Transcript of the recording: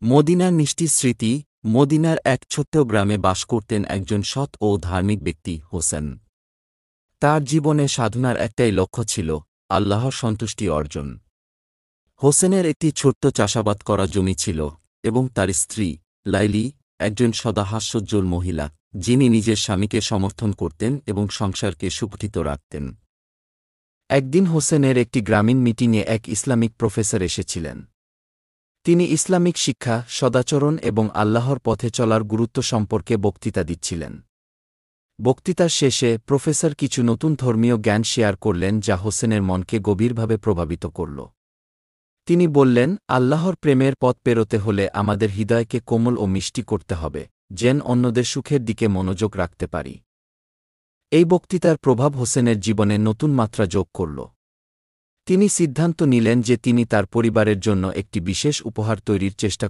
মদিনার মিষ্টি স্মৃতি। মদিনার এক ছোট্ট গ্রামে বাস করতেন একজন সৎ ও ধার্মিক ব্যক্তি, হোসেন। তার জীবনে সাধনার একটাই লক্ষ্য ছিল, আল্লাহর সন্তুষ্টি অর্জন। হোসেনের একটি ছোট্ট চাষাবাদ করা জমি ছিল, এবং তার স্ত্রী, লাইলি, একজন সদাহাস্যোজ্জ্বল মহিলা, যিনি নিজের স্বামীকে সমর্থন করতেন এবং সংসারকে সুগঠিত রাখতেন। একদিন হোসেনের একটি গ্রামীণ মিটিংয়ে এক ইসলামিক প্রফেসর এসেছিলেন। তিনি ইসলামিক শিক্ষা, সদাচরণ এবং আল্লাহর পথে চলার গুরুত্ব সম্পর্কে বক্তৃতা দিচ্ছিলেন। বক্তৃতার শেষে প্রফেসর কিছু নতুন ধর্মীয় জ্ঞান শেয়ার করলেন যা হোসেনের মনকে গভীরভাবে প্রভাবিত করল। তিনি বললেন, আল্লাহর প্রেমের পথ পেরোতে হলে আমাদের হৃদয়কে কোমল ও মিষ্টি করতে হবে, যেন অন্যদের সুখের দিকে মনোযোগ রাখতে পারি। এই বক্তৃতার প্রভাব হোসেনের জীবনে নতুন মাত্রা যোগ করল। তিনি সিদ্ধান্ত নিলেন যে তিনি তার পরিবারের জন্য একটি বিশেষ উপহার তৈরির চেষ্টা